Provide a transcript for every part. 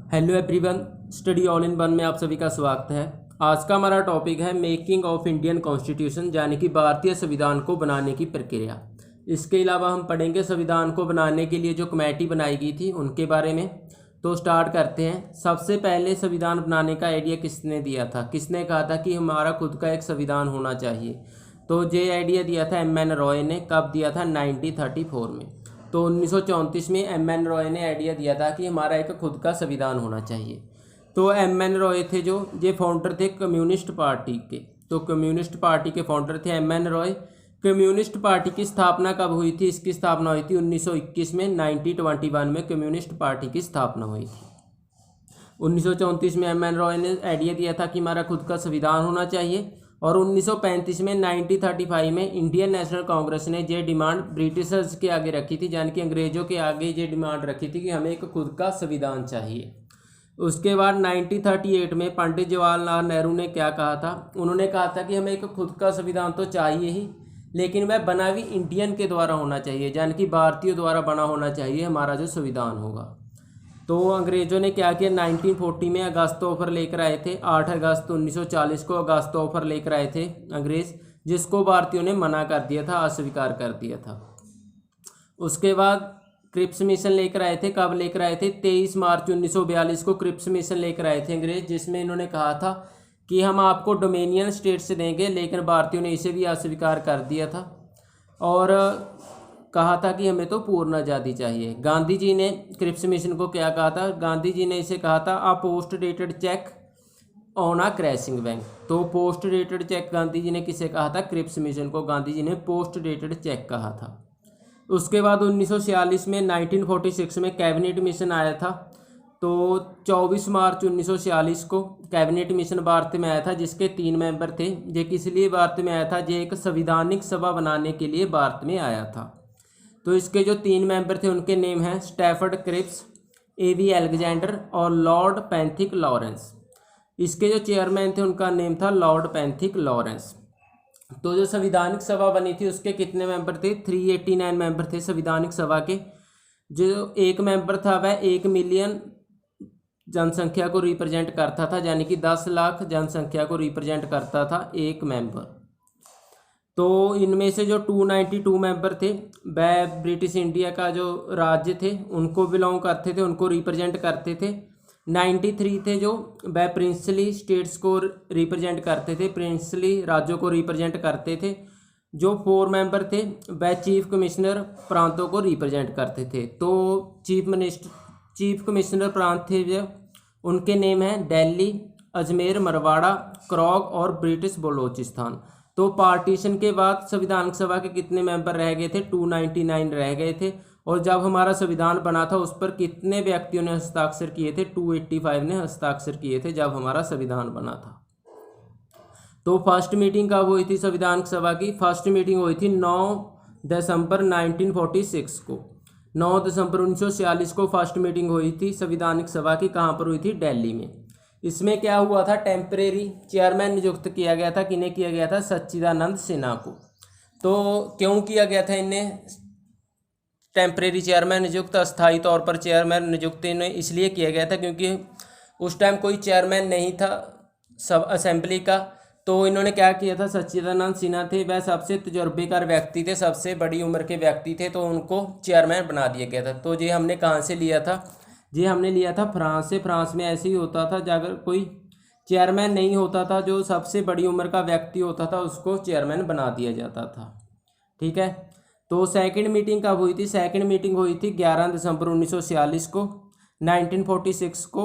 Hello everyone, study all in one में आप सभी का स्वागत है। आज का हमारा टॉपिक है मेकिंग ऑफ इंडियन कॉन्स्टिट्यूशन, यानी कि भारतीय संविधान को बनाने की प्रक्रिया। इसके अलावा हम पढ़ेंगे संविधान को बनाने के लिए जो कमेटी बनाई गई थी उनके बारे में। तो स्टार्ट करते हैं। सबसे पहले संविधान बनाने का आइडिया किसने दिया था? किसने कहा था कि हमारा खुद का एक संविधान होना चाहिए? तो ये आइडिया दिया था M.N. रॉय ने। कब दिया था? 1934 में। तो 1934 में M.N. रॉय ने आइडिया दिया था कि हमारा एक खुद का संविधान होना चाहिए। तो M.N. रॉय थे जो ये फाउंडर थे कम्युनिस्ट पार्टी के। तो कम्युनिस्ट पार्टी के फाउंडर थे M.N. रॉय। कम्युनिस्ट पार्टी की स्थापना कब हुई थी? इसकी स्थापना हुई थी 1921 में। 1921 में कम्युनिस्ट पार्टी की स्थापना हुई थी। 1934 में M.N. रॉय ने आइडिया दिया था कि हमारा खुद का संविधान होना चाहिए। और 1935 में 1935 में इंडियन नेशनल कांग्रेस ने ये डिमांड ब्रिटिशर्स के आगे रखी थी, यानी कि अंग्रेजों के आगे ये डिमांड रखी थी कि हमें एक खुद का संविधान चाहिए। उसके बाद 1938 में पंडित जवाहरलाल नेहरू ने क्या कहा था? उन्होंने कहा था कि हमें एक खुद का संविधान तो चाहिए ही, लेकिन वह बना भी इंडियन के द्वारा होना चाहिए, यानी कि भारतीयों द्वारा बना होना चाहिए हमारा जो संविधान होगा। तो अंग्रेज़ों ने क्या किया? 1940 में अगस्त ऑफर लेकर आए थे। 8 अगस्त 1940 को अगस्त ऑफर लेकर आए थे अंग्रेज़, जिसको भारतीयों ने मना कर दिया था, अस्वीकार कर दिया था। उसके बाद क्रिप्स मिशन लेकर आए थे। कब लेकर आए थे? 23 मार्च 1942 को क्रिप्स मिशन लेकर आए थे अंग्रेज़, जिसमें इन्होंने कहा था कि हम आपको डोमिनियन स्टेट्स देंगे, लेकिन भारतीयों ने इसे भी अस्वीकार कर दिया था और कहा था कि हमें तो पूर्ण आज़ादी चाहिए। गांधी जी ने क्रिप्स मिशन को क्या कहा था? गांधी जी ने इसे कहा था अ post dated cheque on a crashing bank. तो post dated cheque Gandhi ji ने किसे कहा था? क्रिप्स मिशन को गांधी जी ने पोस्ट डेटेड चेक कहा था। उसके बाद 1946 में 1946 में कैबिनेट मिशन आया था। तो 24 मार्च 1946 को कैबिनेट मिशन भारत में आया था, जिसके 3 मेंबर थे। ये किस लिए भारत में आया था? ये एक संवैधानिक सभा बनाने के लिए भारत में आया था। तो इसके जो 3 मेंबर थे उनके नेम हैं स्टैफर्ड क्रिप्स, A.V. अलेक्जेंडर और लॉर्ड पैंथिक लॉरेंस। इसके जो चेयरमैन थे उनका नेम था लॉर्ड पैंथिक लॉरेंस। तो जो संविधानिक सभा बनी थी उसके कितने मेंबर थे? 389 मेंबर थे संविधानिक सभा के। जो एक मेंबर था वह 1 मिलियन जनसंख्या को रिप्रेजेंट करता था, यानी कि 10 लाख जनसंख्या को रिप्रेजेंट करता था एक मेंबर। तो इनमें से जो 292 मेंबर थे वह ब्रिटिश इंडिया का जो राज्य थे उनको बिलोंग करते थे, उनको रिप्रेजेंट करते थे। 93 थे जो वह प्रिंसली स्टेट्स को रिप्रेजेंट करते थे, प्रिंसली राज्यों को रिप्रेजेंट करते थे। जो 4 मेंबर थे वह चीफ कमिश्नर प्रांतों को रिप्रेजेंट करते थे। तो चीफ कमिश्नर प्रांत थे जो, उनके नेम हैं दिल्ली, अजमेर, मरवाड़ा, क्रोग और ब्रिटिश बलोचिस्तान। तो पार्टीशन के बाद संविधान सभा के कितने मेंबर रह गए थे? 299 रह गए थे। और जब हमारा संविधान बना था उस पर कितने व्यक्तियों ने हस्ताक्षर किए थे? 285 ने हस्ताक्षर किए थे जब हमारा संविधान बना था। तो फर्स्ट मीटिंग कब हुई थी संविधान सभा की? फर्स्ट मीटिंग हुई थी 9 दिसंबर 1946 को। 9 दिसंबर 1946 को फर्स्ट मीटिंग हुई थी संविधानिक सभा की। कहाँ पर हुई थी? दिल्ली में। इसमें क्या हुआ था? टेम्परेरी चेयरमैन नियुक्त किया गया था। किन्हें किया गया था? सच्चिदानंद सिन्हा को। तो क्यों किया गया था इन्हें टेम्परेरी चेयरमैन नियुक्त? अस्थायी तौर पर चेयरमैन नियुक्त इन्हें इसलिए किया गया था क्योंकि उस टाइम कोई चेयरमैन नहीं था सब असेंबली का। तो इन्होंने क्या किया था? सच्चिदानंद सिन्हा थे, वह सबसे तजुर्बेकार व्यक्ति थे, सबसे बड़ी उम्र के व्यक्ति थे, तो उनको चेयरमैन बना दिया गया था। तो ये हमने कहाँ से लिया था? ये हमने लिया था फ्रांस से। फ्रांस में ऐसे ही होता था, अगर कोई चेयरमैन नहीं होता था, जो सबसे बड़ी उम्र का व्यक्ति होता था उसको चेयरमैन बना दिया जाता था। ठीक है। तो सेकंड मीटिंग कब हुई थी? सेकंड मीटिंग हुई थी 11 दिसंबर 1946 को। 1946 को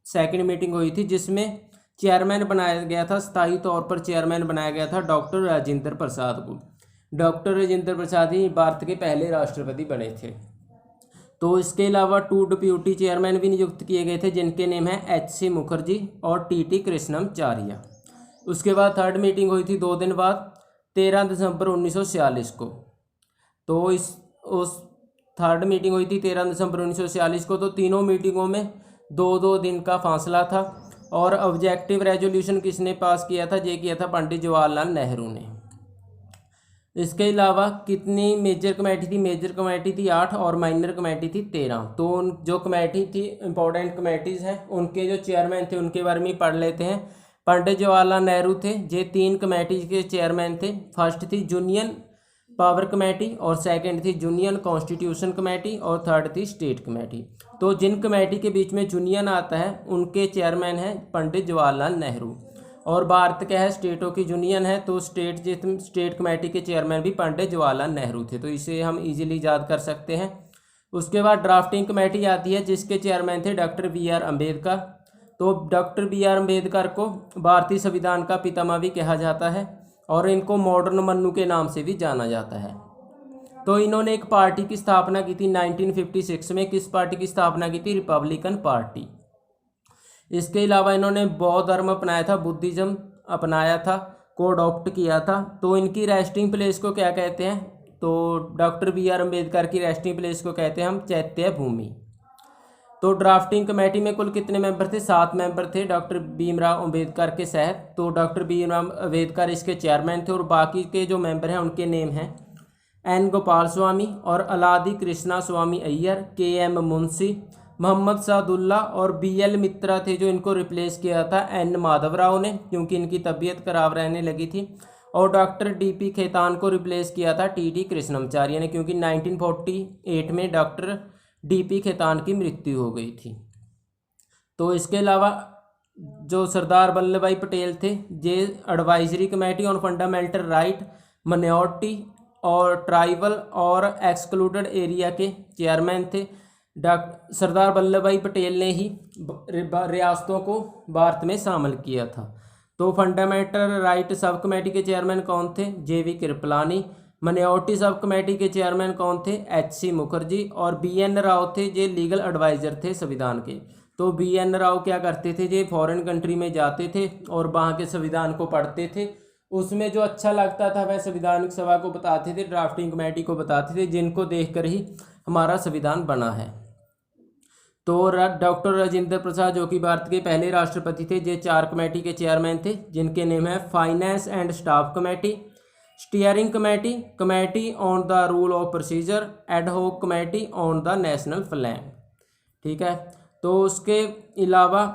सेकंड मीटिंग हुई थी, जिसमें चेयरमैन बनाया गया था, स्थायी तौर पर चेयरमैन बनाया गया था डॉक्टर राजेंद्र प्रसाद को। डॉक्टर राजेंद्र प्रसाद ही भारत के पहले राष्ट्रपति बने थे। तो इसके अलावा 2 डिप्यूटी चेयरमैन भी नियुक्त किए गए थे, जिनके नेम हैं H.C. मुखर्जी और T.T. कृष्णमाचार्य। उसके बाद थर्ड मीटिंग हुई थी 2 दिन बाद 13 दिसंबर 1946 को। तो उस थर्ड मीटिंग हुई थी 13 दिसंबर 1946 को। तो तीनों मीटिंगों में 2-2 दिन का फासला था। और ऑब्जेक्टिव रेजोल्यूशन किसने पास किया था? ये किया था पंडित जवाहरलाल नेहरू ने। इसके अलावा कितनी मेजर कमेटी थी? मेजर कमेटी थी 8 और माइनर कमेटी थी 13। तो जो कमेटी थी इंपॉर्टेंट कमेटीज़ हैं उनके जो चेयरमैन थे उनके बारे में पढ़ लेते हैं। पंडित जवाहरलाल नेहरू थे, ये 3 कमेटी के चेयरमैन थे। फर्स्ट थी यूनियन पावर कमेटी और सेकंड थी यूनियन कॉन्स्टिट्यूशन कमेटी और थर्ड थी स्टेट कमेटी। तो जिन कमेटी के बीच में यूनियन आता है उनके चेयरमैन हैं पंडित जवाहरलाल नेहरू। और भारत क्या है, स्टेटों की यूनियन है, तो स्टेट कमेटी के चेयरमैन भी पंडित जवाहरलाल नेहरू थे। तो इसे हम इजीली याद कर सकते हैं। उसके बाद ड्राफ्टिंग कमेटी आती है जिसके चेयरमैन थे डॉक्टर बी आर अम्बेडकर। तो डॉक्टर बी आर अम्बेडकर को भारतीय संविधान का पितामह भी कहा जाता है और इनको मॉडर्न मन्नू के नाम से भी जाना जाता है। तो इन्होंने एक पार्टी की स्थापना की थी 1956 में। किस पार्टी की स्थापना की थी? Republican party. इसके अलावा इन्होंने बौद्ध धर्म अपनाया था, बुद्धिज्म अपनाया था, को अडॉप्ट किया था। तो इनकी रेस्टिंग प्लेस को क्या कहते हैं? तो डॉक्टर बी आर अम्बेडकर की रेस्टिंग प्लेस को कहते हैं हम चैत्य भूमि। तो ड्राफ्टिंग कमेटी में कुल कितने मेंबर थे? 7 मेंबर थे डॉक्टर भीमराव अम्बेडकर के साथ। तो डॉक्टर भीमराव अम्बेडकर इसके चेयरमैन थे और बाकी के जो मेंबर हैं उनके नेम हैं एन गोपाल स्वामी और अलादी कृष्णा स्वामी अय्यर, के एम मुंशी, मोहम्मद सादुल्ला और बी एल मित्रा थे जो इनको रिप्लेस किया था एन माधवराव ने, क्योंकि इनकी तबीयत खराब रहने लगी थी। और डॉक्टर डी पी खेतान को रिप्लेस किया था टी डी कृष्णमाचार्य ने, क्योंकि 1948 में डॉक्टर डी पी खेतान की मृत्यु हो गई थी। तो इसके अलावा जो सरदार वल्लभ भाई पटेल थे ये advisory committee on fundamental right, minority और ट्राइबल और एक्सक्लूडेड एरिया के चेयरमैन थे। सरदार वल्लभ भाई पटेल ने ही रियासतों को भारत में शामिल किया था। तो फंडामेंटल राइट सब कमेटी के चेयरमैन कौन थे? J V Kripalani. Minority sub committee के चेयरमैन कौन थे? H C Mukherjee. और बी एन राव थे, जे लीगल एडवाइज़र थे संविधान के। तो बी एन राव क्या करते थे? जे फॉरेन कंट्री में जाते थे और वहाँ के संविधान को पढ़ते थे, उसमें जो अच्छा लगता था वह संविधानिक सभा को बताते थे, ड्राफ्टिंग कमेटी को बताते थे, जिनको देखकर ही हमारा संविधान बना है। तो डॉक्टर राजेंद्र प्रसाद जो कि भारत के पहले राष्ट्रपति थे, ये 4 कमेटी के चेयरमैन थे जिनके नेम है finance and staff committee, steering committee, committee on the rule of procedure, ad hoc committee on the national flag. ठीक है। तो उसके अलावा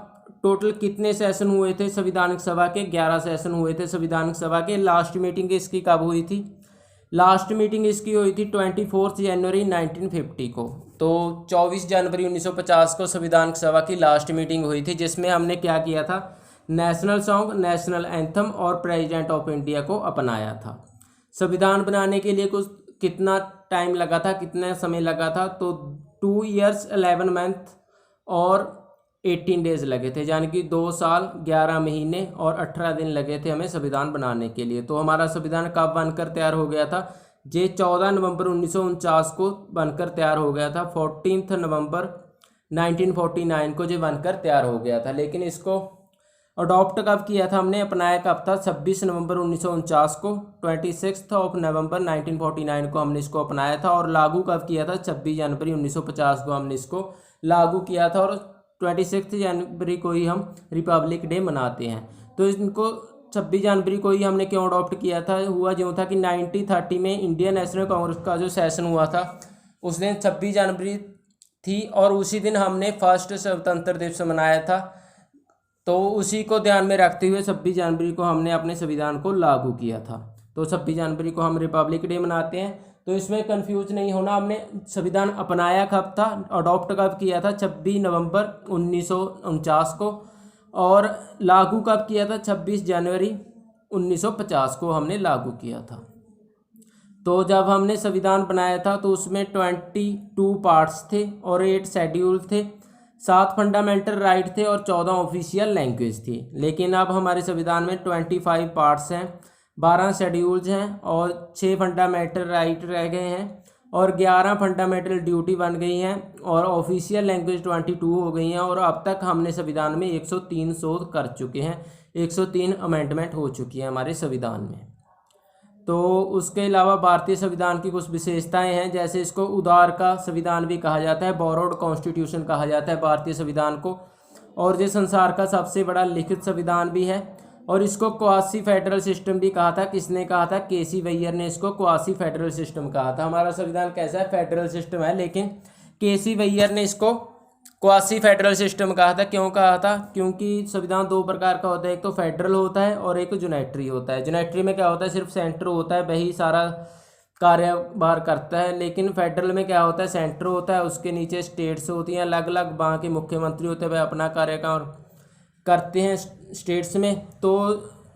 टोटल कितने सेशन हुए थे संविधानिक सभा के? 11 सेशन हुए थे संविधानिक सभा के। लास्ट मीटिंग इसकी कब हुई थी? लास्ट मीटिंग इसकी हुई थी 24 जनवरी 1950 को। तो 24 जनवरी 1950 को संविधानिक सभा की लास्ट मीटिंग हुई थी, जिसमें हमने क्या किया था? नेशनल सॉन्ग, नेशनल एंथम और प्रेसिडेंट ऑफ इंडिया को अपनाया था। संविधान बनाने के लिए कुछ कितना टाइम लगा था, कितना समय लगा था? तो 2 years 11 month और 18 days लगे थे, यानी कि 2 साल 11 महीने और 18 दिन लगे थे हमें संविधान बनाने के लिए। तो हमारा संविधान कब बनकर तैयार हो गया था? ये 14 नवंबर 1949 को बनकर तैयार हो गया था। 14 नवंबर 1949 को ये बनकर तैयार हो गया था। लेकिन इसको अडॉप्ट कब किया था हमने, अपनाया कब था? 26 नवंबर 1949 को। 26 नवंबर 1949 को हमने इसको अपनाया था। और लागू कब किया था? 26 जनवरी 1950 को हमने इसको लागू किया था। और 26 जनवरी को ही हम रिपब्लिक डे मनाते हैं। तो इनको 26 जनवरी को ही हमने क्यों अडॉप्ट किया था? हुआ जो था कि 1930 में इंडियन नेशनल कांग्रेस का जो सेशन हुआ था उस दिन 26 जनवरी थी और उसी दिन हमने फर्स्ट स्वतंत्र दिवस मनाया था। तो उसी को ध्यान में रखते हुए 26 जनवरी को हमने अपने संविधान को लागू किया था। तो 26 जनवरी को हम रिपब्लिक डे मनाते हैं। तो इसमें कंफ्यूज नहीं होना, हमने संविधान अपनाया कब था, अडॉप्ट कब किया था? 26 नवंबर 1949 को। और लागू कब किया था? 26 जनवरी 1950 को हमने लागू किया था। तो जब हमने संविधान बनाया था तो उसमें 22 पार्ट्स थे और 8 शेड्यूल थे, 7 फंडामेंटल राइट थे और 14 ऑफिशियल लैंग्वेज थी। लेकिन अब हमारे संविधान में 25 पार्ट्स हैं, 12 शेड्यूल्स हैं और 6 फंडामेंटल राइट रह गए हैं और 11 फंडामेंटल ड्यूटी बन गई हैं और ऑफिशियल लैंग्वेज 22 हो गई हैं। और अब तक हमने संविधान में 103 शोध कर चुके हैं, 103 अमेंडमेंट हो चुकी है हमारे संविधान में। तो उसके अलावा भारतीय संविधान की कुछ विशेषताएं हैं, जैसे इसको उदार का संविधान भी कहा जाता है, बोरोड कॉन्स्टिट्यूशन कहा जाता है भारतीय संविधान को। और ये संसार का सबसे बड़ा लिखित संविधान भी है और इसको क्वासी फेडरल सिस्टम भी कहा था। किसने कहा था? केसी वैयर ने इसको क्वासी फेडरल सिस्टम कहा था। हमारा संविधान कैसा है? फेडरल सिस्टम है, लेकिन केसी वैयर ने इसको क्वासी फेडरल सिस्टम कहा था। क्यों कहा था? क्योंकि संविधान दो प्रकार का होता है, एक तो फेडरल होता है और एक यूनिटरी होता है। यूनिटरी में क्या होता है? सिर्फ सेंटर होता है, वही सारा कार्यभार करता है। लेकिन फेडरल में क्या होता है? सेंटर होता है, उसके नीचे स्टेट्स होती हैं अलग अलग, वहाँ के मुख्यमंत्री होते हैं, वह अपना कार्यकाल करते हैं स्टेट्स में। तो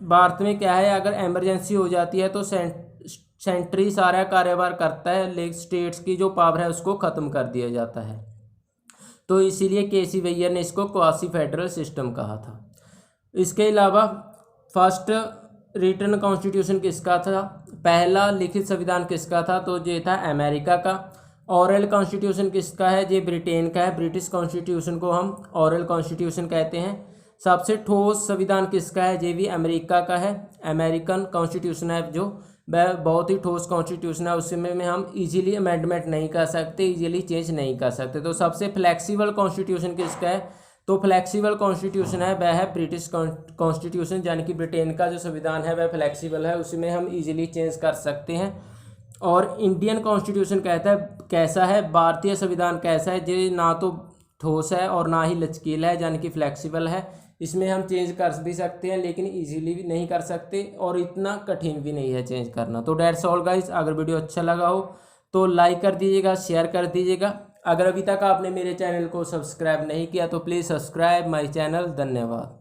भारत में क्या है, अगर इमरजेंसी हो जाती है तो सेंटर ही सारा कार्यभार करता है, लेकिन स्टेट्स की जो पावर है उसको ख़त्म कर दिया जाता है। तो इसीलिए केसी वैयर ने इसको क्वासी फेडरल सिस्टम कहा था। इसके अलावा फर्स्ट रिटन कॉन्स्टिट्यूशन किसका था? पहला लिखित संविधान किसका था? तो ये था अमेरिका का। ऑरल कॉन्स्टिट्यूशन किसका है? ये ब्रिटेन का है। ब्रिटिश कॉन्स्टिट्यूशन को हम ऑरल कॉन्स्टिट्यूशन कहते हैं। सबसे ठोस संविधान किसका है? ये भी अमेरिका का है। अमेरिकन कॉन्स्टिट्यूशन है जो, वह बहुत ही ठोस कॉन्स्टिट्यूशन है, उसमें में हम इजीली अमेंडमेंट नहीं कर सकते, इजीली चेंज नहीं कर सकते। तो सबसे फ्लेक्सिबल कॉन्स्टिट्यूशन किसका है? तो फ्लेक्सिबल कॉन्स्टिट्यूशन है वह है ब्रिटिश कॉन्स्टिट्यूशन, यानी कि ब्रिटेन का जो संविधान है वह फ्लेक्सिबल है, उसमें हम इजीली चेंज कर सकते हैं। और इंडियन कॉन्स्टिट्यूशन कहता है कैसा है, भारतीय संविधान कैसा है, ये ना तो ठोस है और ना ही लचकीला है, यानी कि फ्लेक्सिबल है। इसमें हम चेंज कर भी सकते हैं लेकिन इजीली भी नहीं कर सकते, और इतना कठिन भी नहीं है चेंज करना। तो डेट्स ऑल गाइस, अगर वीडियो अच्छा लगा हो तो लाइक कर दीजिएगा, शेयर कर दीजिएगा। अगर अभी तक आपने मेरे चैनल को सब्सक्राइब नहीं किया तो प्लीज़ सब्सक्राइब माय चैनल। धन्यवाद।